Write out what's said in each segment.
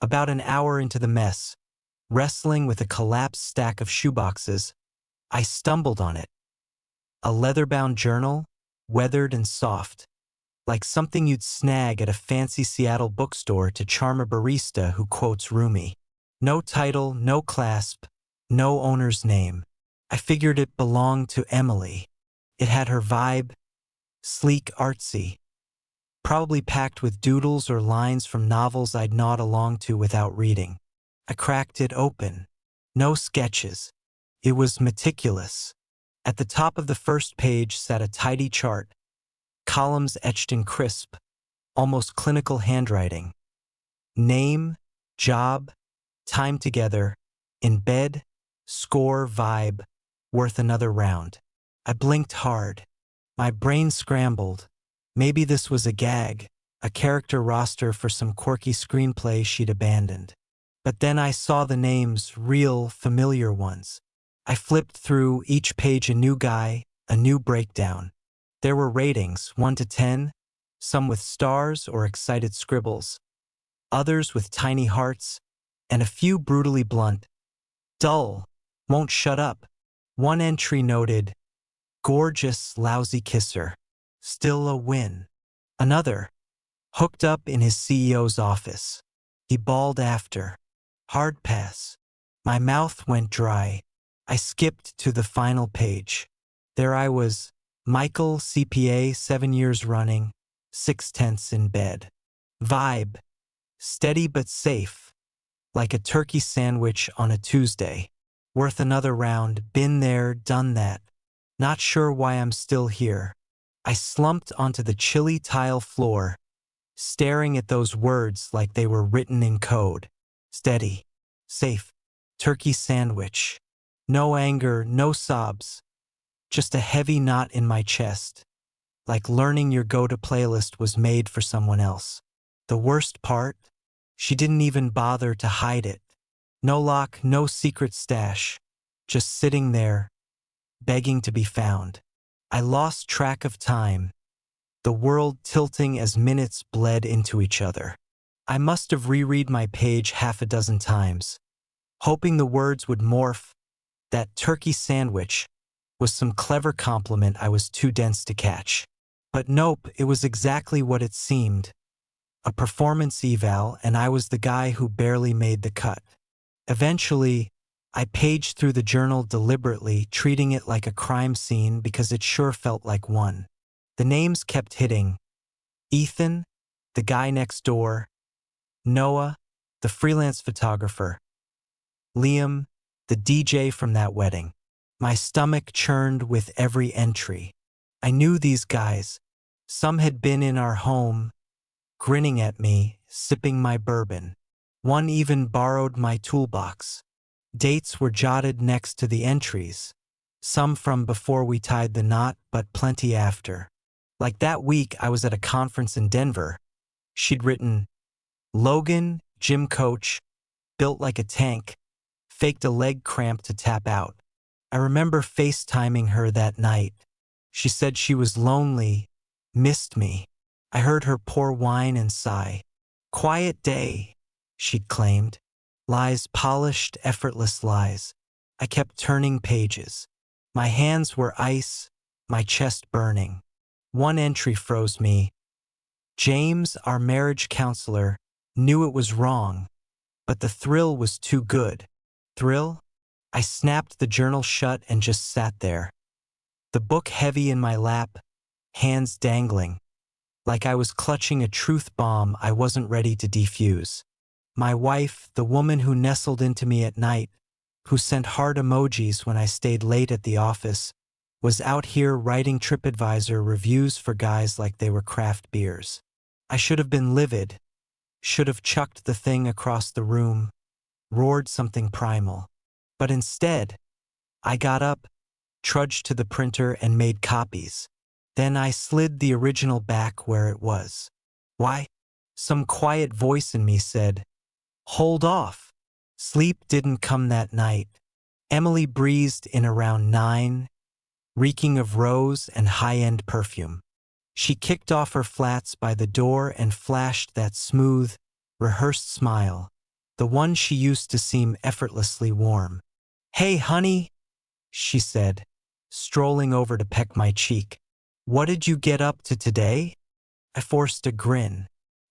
About an hour into the mess, wrestling with a collapsed stack of shoeboxes, I stumbled on it. A leather-bound journal, weathered and soft, like something you'd snag at a fancy Seattle bookstore to charm a barista who quotes Rumi. No title, no clasp, no owner's name. I figured it belonged to Emily. It had her vibe, sleek, artsy, probably packed with doodles or lines from novels I'd nod along to without reading. I cracked it open. No sketches. It was meticulous. At the top of the first page sat a tidy chart, columns etched in crisp, almost clinical handwriting. Name, job, time together, in bed, score, vibe, worth another round. I blinked hard. My brain scrambled. Maybe this was a gag, a character roster for some quirky screenplay she'd abandoned. But then I saw the names, real, familiar ones. I flipped through, each page a new guy, a new breakdown. There were ratings, 1 to 10, some with stars or excited scribbles, others with tiny hearts, and a few brutally blunt. Dull, won't shut up. One entry noted, gorgeous, lousy kisser, still a win. Another, hooked up in his CEO's office. He bawled after. Hard pass. My mouth went dry. I skipped to the final page. There I was, Michael, CPA, 7 years running, 6/10 in bed. Vibe, steady but safe, like a turkey sandwich on a Tuesday. Worth another round, been there, done that. Not sure why I'm still here. I slumped onto the chilly tile floor, staring at those words like they were written in code. Steady, safe, turkey sandwich. No anger, no sobs. Just a heavy knot in my chest, like learning your go-to playlist was made for someone else. The worst part? She didn't even bother to hide it. No lock, no secret stash. Just sitting there, begging to be found. I lost track of time, the world tilting as minutes bled into each other. I must have reread my page half a dozen times, hoping the words would morph. That turkey sandwich was some clever compliment I was too dense to catch. But nope, it was exactly what it seemed. A performance eval, and I was the guy who barely made the cut. Eventually, I paged through the journal deliberately, treating it like a crime scene because it sure felt like one. The names kept hitting. Ethan, the guy next door. Noah, the freelance photographer. Liam, the DJ from that wedding. My stomach churned with every entry. I knew these guys. Some had been in our home, grinning at me, sipping my bourbon. One even borrowed my toolbox. Dates were jotted next to the entries, some from before we tied the knot, but plenty after. Like that week I was at a conference in Denver. She'd written, Logan, gym coach, built like a tank, faked a leg cramp to tap out. I remember FaceTiming her that night. She said she was lonely, missed me. I heard her pour wine and sigh. Quiet day, she'd claimed. Lies, polished, effortless lies. I kept turning pages. My hands were ice, my chest burning. One entry froze me. James, our marriage counselor, knew it was wrong, but the thrill was too good. Thrill? I snapped the journal shut and just sat there. The book heavy in my lap, hands dangling, like I was clutching a truth bomb I wasn't ready to defuse. My wife, the woman who nestled into me at night, who sent heart emojis when I stayed late at the office, was out here writing TripAdvisor reviews for guys like they were craft beers. I should have been livid, should have chucked the thing across the room, roared something primal. But instead, I got up, trudged to the printer and made copies. Then I slid the original back where it was. Why? Some quiet voice in me said, hold off. Sleep didn't come that night. Emily breezed in around 9, reeking of rose and high-end perfume. She kicked off her flats by the door and flashed that smooth, rehearsed smile. the one she used to seem effortlessly warm. "Hey, honey," she said, strolling over to peck my cheek. "What did you get up to today?" I forced a grin.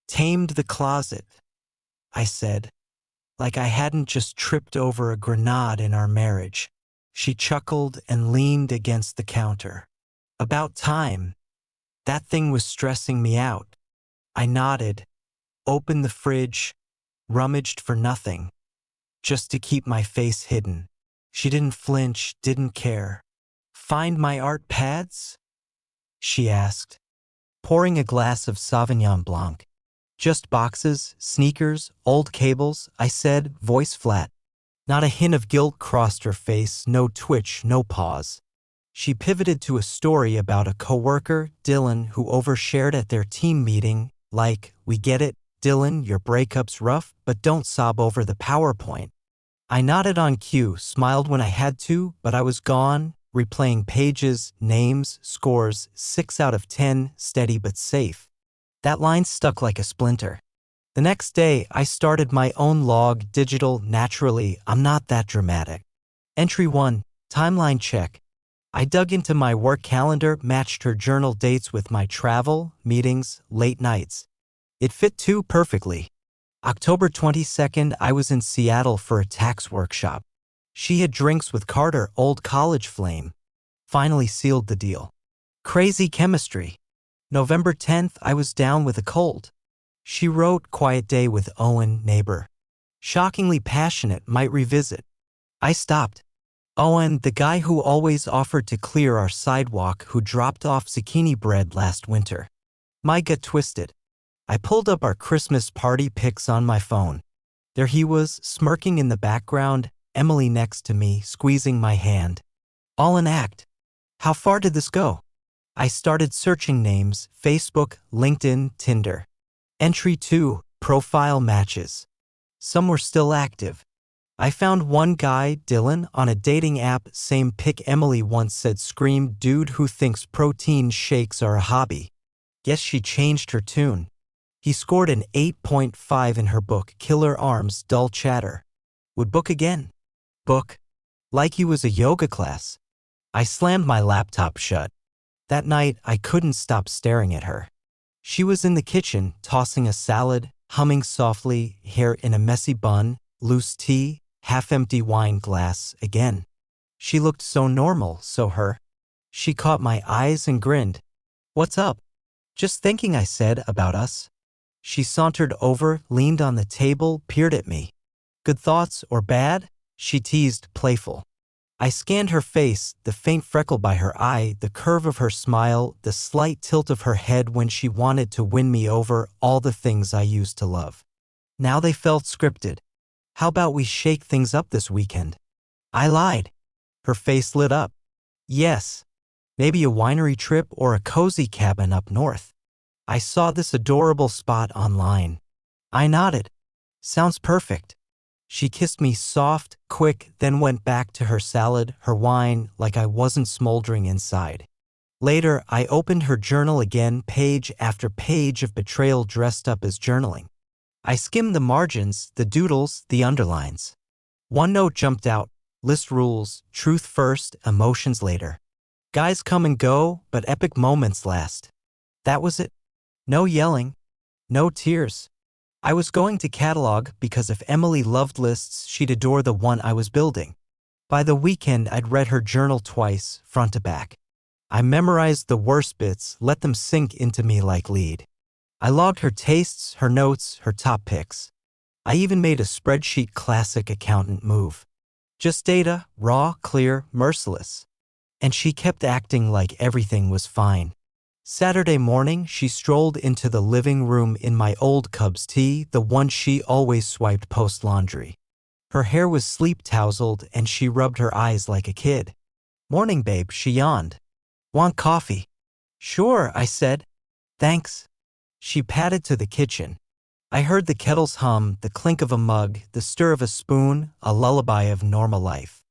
"Tamed the closet," I said, like I hadn't just tripped over a grenade in our marriage. She chuckled and leaned against the counter. "About time. That thing was stressing me out." I nodded, opened the fridge, rummaged for nothing, just to keep my face hidden. She didn't flinch, didn't care. "Find my art pads?" she asked, pouring a glass of Sauvignon Blanc. "Just boxes, sneakers, old cables," I said, voice flat. Not a hint of guilt crossed her face, no twitch, no pause. She pivoted to a story about a coworker, Dylan, who overshared at their team meeting, like, "We get it, Dylan, your breakup's rough, but don't sob over the PowerPoint." I nodded on cue, smiled when I had to, but I was gone, replaying pages, names, scores, 6 out of 10, steady but safe. That line stuck like a splinter. The next day, I started my own log, digital, naturally. I'm not that dramatic. Entry 1, timeline check. I dug into my work calendar, matched her journal dates with my travel, meetings, late nights. It fit too perfectly. October 22nd, I was in Seattle for a tax workshop. She had drinks with Carter, old college flame. Finally sealed the deal. Crazy chemistry. November 10th, I was down with a cold. She wrote, "Quiet day with Owen, neighbor. Shockingly passionate, might revisit." I stopped. Owen, the guy who always offered to clear our sidewalk, who dropped off zucchini bread last winter. My gut twisted. I pulled up our Christmas party pics on my phone. There he was, smirking in the background, Emily next to me, squeezing my hand. All an act. How far did this go? I started searching names, Facebook, LinkedIn, Tinder. Entry 2, profile matches. Some were still active. I found one guy, Dylan, on a dating app, same pic Emily once said, "Scream, dude who thinks protein shakes are a hobby." Guess she changed her tune. He scored an 8.5 in her book, Killer Arms, Dull Chatter. Would book again. Book. Like he was a yoga class. I slammed my laptop shut. That night, I couldn't stop staring at her. She was in the kitchen, tossing a salad, humming softly, hair in a messy bun, loose tea, half-empty wine glass, again. She looked so normal, so her. She caught my eyes and grinned. "What's up?" "Just thinking," I said, "about us." She sauntered over, leaned on the table, peered at me. "Good thoughts or bad?" she teased, playful. I scanned her face, the faint freckle by her eye, the curve of her smile, the slight tilt of her head when she wanted to win me over, all the things I used to love. Now they felt scripted. "How about we shake things up this weekend?" I lied. Her face lit up. "Yes. Maybe a winery trip or a cozy cabin up north. I saw this adorable spot online." I nodded. "Sounds perfect." She kissed me soft, quick, then went back to her salad, her wine, like I wasn't smoldering inside. Later, I opened her journal again, page after page of betrayal dressed up as journaling. I skimmed the margins, the doodles, the underlines. One note jumped out: list rules, truth first, emotions later. Guys come and go, but epic moments last. That was it. No yelling, no tears. I was going to catalog because if Emily loved lists, she'd adore the one I was building. By the weekend, I'd read her journal twice, front to back. I memorized the worst bits, let them sink into me like lead. I logged her tastes, her notes, her top picks. I even made a spreadsheet, classic accountant move. Just data, raw, clear, merciless. And she kept acting like everything was fine. Saturday morning, she strolled into the living room in my old Cubs tee, the one she always swiped post-laundry. Her hair was sleep-tousled and she rubbed her eyes like a kid. "Morning, babe," she yawned. "Want coffee?" "Sure," I said. "Thanks." She padded to the kitchen. I heard the kettle's hum, the clink of a mug, the stir of a spoon, a lullaby of normal life.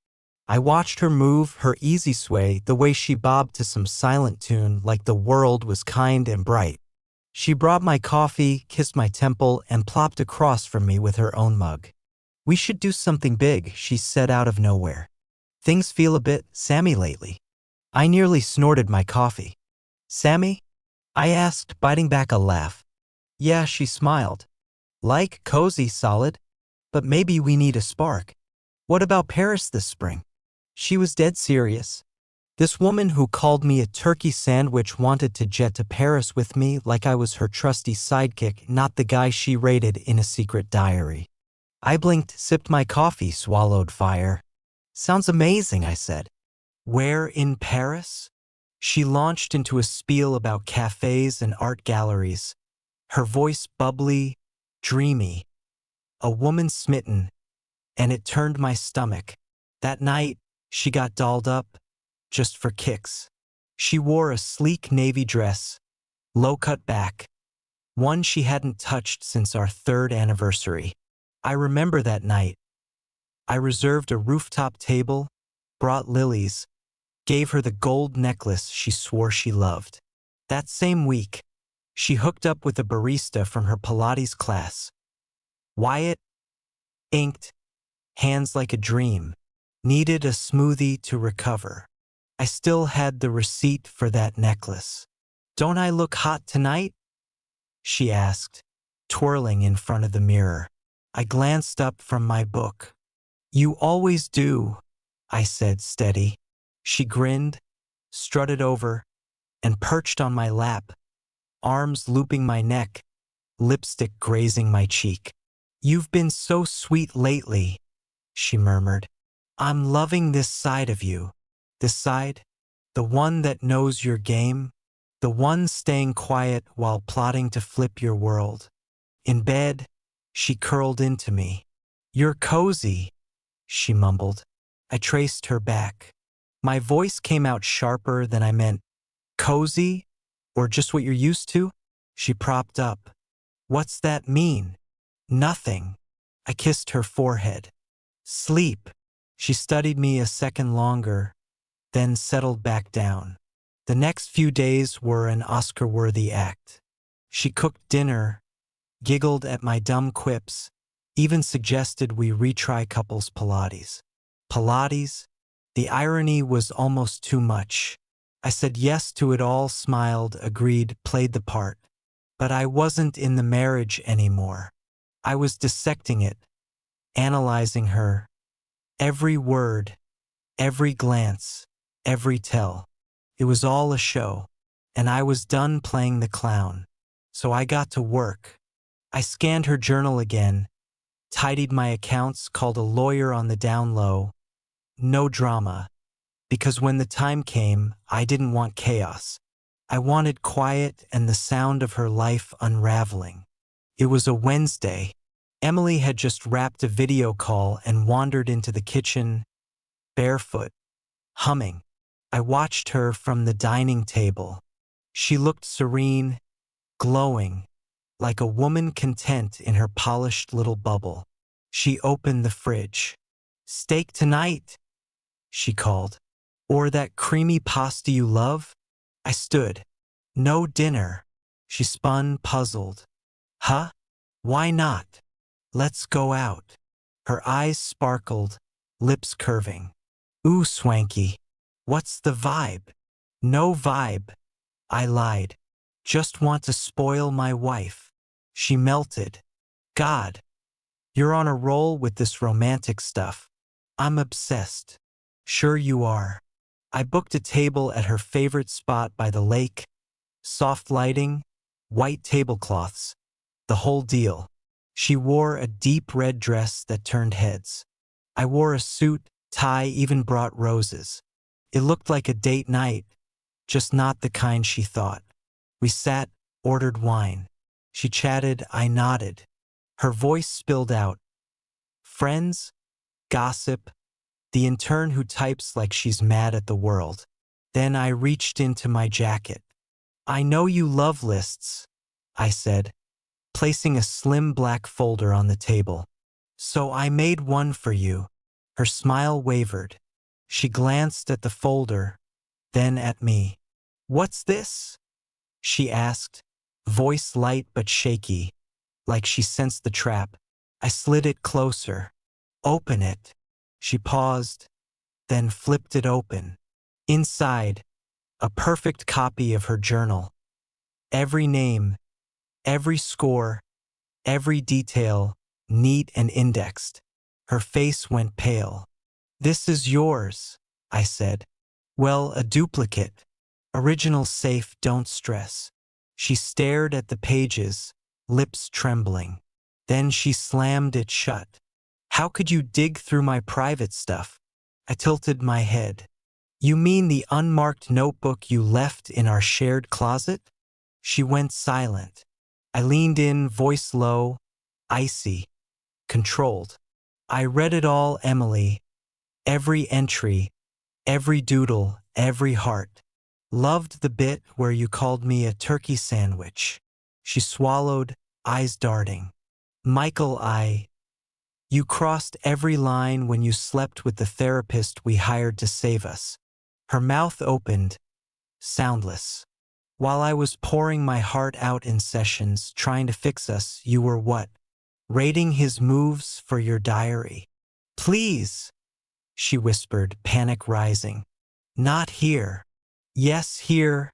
I watched her move, her easy sway, the way she bobbed to some silent tune like the world was kind and bright. She brought my coffee, kissed my temple, and plopped across from me with her own mug. We should do something big, she said out of nowhere. Things feel a bit Sammy lately. I nearly snorted my coffee. Sammy? I asked, biting back a laugh. Yeah, she smiled. Like, cozy, solid. But maybe we need a spark. What about Paris this spring? She was dead serious. This woman who called me a turkey sandwich wanted to jet to Paris with me like I was her trusty sidekick, not the guy she rated in a secret diary. I blinked, sipped my coffee, swallowed fire. Sounds amazing, I said. Where in Paris? She launched into a spiel about cafes and art galleries, her voice bubbly, dreamy. A woman smitten, and it turned my stomach. That night, she got dolled up, just for kicks. She wore a sleek navy dress, low-cut back, one she hadn't touched since our 3rd anniversary. I remember that night. I reserved a rooftop table, brought lilies, gave her the gold necklace she swore she loved. That same week, she hooked up with a barista from her Pilates class. Wyatt, inked, hands like a dream, needed a smoothie to recover. I still had the receipt for that necklace. Don't I look hot tonight? She asked, twirling in front of the mirror. I glanced up from my book. You always do, I said, steady. She grinned, strutted over, and perched on my lap, arms looping my neck, lipstick grazing my cheek. You've been so sweet lately, she murmured. I'm loving this side of you. This side, the one that knows your game, the one staying quiet while plotting to flip your world. In bed, she curled into me. You're cozy, she mumbled. I traced her back. My voice came out sharper than I meant. Cozy? Or just what you're used to? She propped up. What's that mean? Nothing. I kissed her forehead. Sleep. She studied me a second longer, then settled back down. The next few days were an Oscar-worthy act. She cooked dinner, giggled at my dumb quips, even suggested we retry couples Pilates. Pilates? The irony was almost too much. I said yes to it all, smiled, agreed, played the part. But I wasn't in the marriage anymore. I was dissecting it, analyzing her. Every word, every glance, every tell. It was all a show, and I was done playing the clown. So I got to work. I scanned her journal again, tidied my accounts, called a lawyer on the down low. No drama, because when the time came, I didn't want chaos. I wanted quiet and the sound of her life unraveling. It was a Wednesday. Emily had just wrapped a video call and wandered into the kitchen, barefoot, humming. I watched her from the dining table. She looked serene, glowing, like a woman content in her polished little bubble. She opened the fridge. Steak tonight, she called. Or that creamy pasta you love? I stood. No dinner. She spun, puzzled. Huh? Why not? Let's go out. Her eyes sparkled, lips curving. Ooh, swanky. What's the vibe? No vibe. I lied. Just want to spoil my wife. She melted. God, you're on a roll with this romantic stuff. I'm obsessed. Sure you are. I booked a table at her favorite spot by the lake. Soft lighting, white tablecloths, the whole deal. She wore a deep red dress that turned heads. I wore a suit, tie, even brought roses. It looked like a date night, just not the kind she thought. We sat, ordered wine. She chatted, I nodded. Her voice spilled out. Friends, gossip, the intern who types like she's mad at the world. Then I reached into my jacket. I know you love lists, I said, placing a slim black folder on the table. So I made one for you. Her smile wavered. She glanced at the folder, then at me. What's this? She asked, voice light but shaky, like she sensed the trap. I slid it closer. Open it. She paused, then flipped it open. Inside, a perfect copy of her journal. Every name, every score, every detail, neat and indexed. Her face went pale. "This is yours," I said. "Well, a duplicate. Original safe, don't stress." She stared at the pages, lips trembling. Then she slammed it shut. "How could you dig through my private stuff?" I tilted my head. "You mean the unmarked notebook you left in our shared closet?" She went silent. I leaned in, voice low, icy, controlled. "I read it all, Emily. Every entry, every doodle, every heart. Loved the bit where you called me a turkey sandwich." She swallowed, eyes darting. "Michael, you crossed every line when you slept with the therapist we hired to save us." Her mouth opened, soundless. "While I was pouring my heart out in sessions, trying to fix us, you were what? Rating his moves for your diary." "Please," she whispered, panic rising. "Not here." "Yes, here,"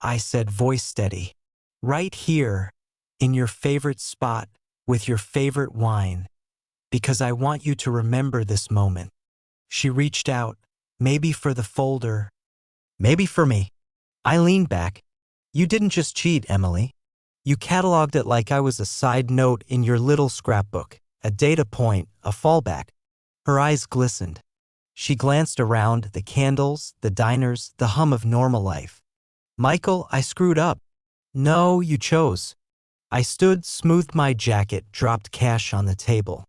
I said, voice steady. "Right here, in your favorite spot, with your favorite wine. Because I want you to remember this moment." She reached out, maybe for the folder, maybe for me. I leaned back. "You didn't just cheat, Emily. You cataloged it like I was a side note in your little scrapbook, a data point, a fallback." Her eyes glistened. She glanced around, the candles, the diners, the hum of normal life. "Michael, I screwed up." "No, you chose." I stood, smoothed my jacket, dropped cash on the table.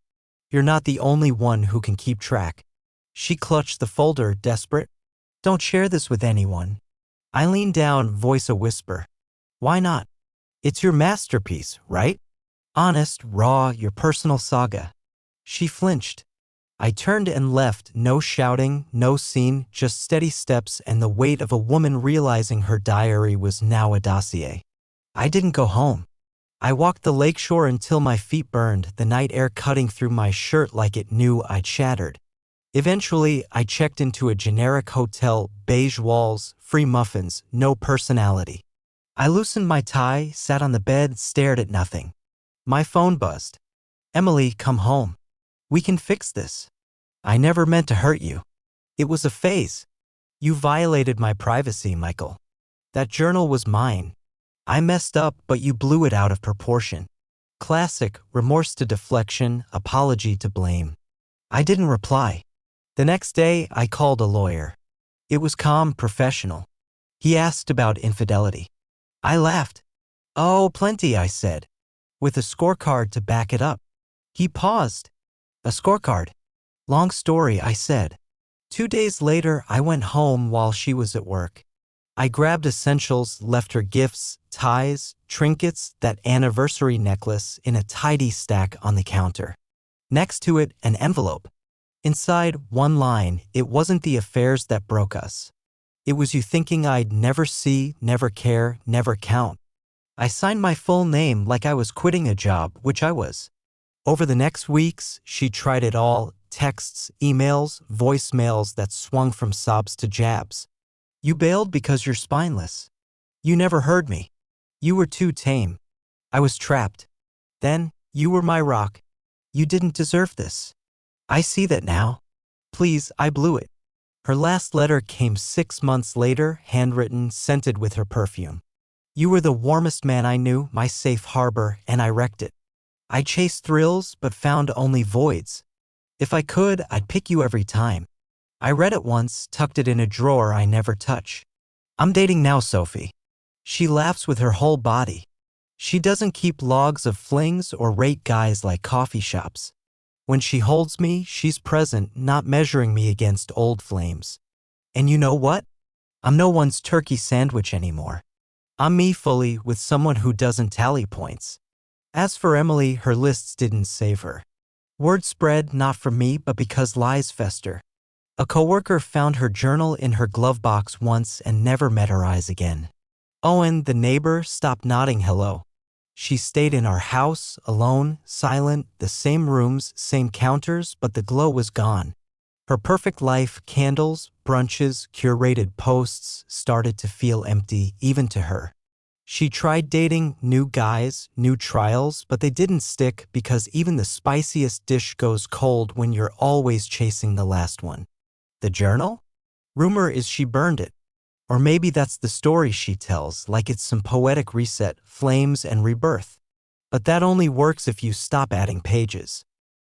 "You're not the only one who can keep track." She clutched the folder, desperate. "Don't share this with anyone." I leaned down, voice a whisper. "Why not? It's your masterpiece, right? Honest, raw, your personal saga." She flinched. I turned and left, no shouting, no scene, just steady steps and the weight of a woman realizing her diary was now a dossier. I didn't go home. I walked the lakeshore until my feet burned, the night air cutting through my shirt like it knew I'd shattered. Eventually, I checked into a generic hotel, beige walls, free muffins, no personality. I loosened my tie, sat on the bed, stared at nothing. My phone buzzed. "Emily, come home. We can fix this. I never meant to hurt you. It was a phase. You violated my privacy, Michael. That journal was mine. I messed up, but you blew it out of proportion." Classic, remorse to deflection, apology to blame. I didn't reply. The next day, I called a lawyer. It was calm, professional. He asked about infidelity. I laughed. "Oh, plenty," I said, with a scorecard to back it up. He paused. "A scorecard? Long story," I said. 2 days later, I went home while she was at work. I grabbed essentials, left her gifts, ties, trinkets, that anniversary necklace in a tidy stack on the counter. Next to it, an envelope. Inside, one line: "It wasn't the affairs that broke us. It was you thinking I'd never see, never care, never count." I signed my full name like I was quitting a job, which I was. Over the next weeks, she tried it all: texts, emails, voicemails that swung from sobs to jabs. "You bailed because you're spineless. You never heard me. You were too tame. I was trapped. Then, you were my rock. You didn't deserve this. I see that now. Please, I blew it." Her last letter came 6 months later, handwritten, scented with her perfume. "You were the warmest man I knew, my safe harbor, and I wrecked it. I chased thrills, but found only voids. If I could, I'd pick you every time. I read it once, tucked it in a drawer I never touch. I'm dating now, Sophie." She laughs with her whole body. She doesn't keep logs of flings or rate guys like coffee shops. When she holds me, she's present, not measuring me against old flames. And you know what? I'm no one's turkey sandwich anymore. I'm me fully, with someone who doesn't tally points. As for Emily, her lists didn't save her. Word spread, not from me, but because lies fester. A coworker found her journal in her glove box once and never met her eyes again. Owen, the neighbor, stopped nodding hello. She stayed in our house, alone, silent, the same rooms, same counters, but the glow was gone. Her perfect life, candles, brunches, curated posts, started to feel empty, even to her. She tried dating new guys, new trials, but they didn't stick because even the spiciest dish goes cold when you're always chasing the last one. The journal? Rumor is she burned it. Or maybe that's the story she tells, like it's some poetic reset, flames, and rebirth. But that only works if you stop adding pages.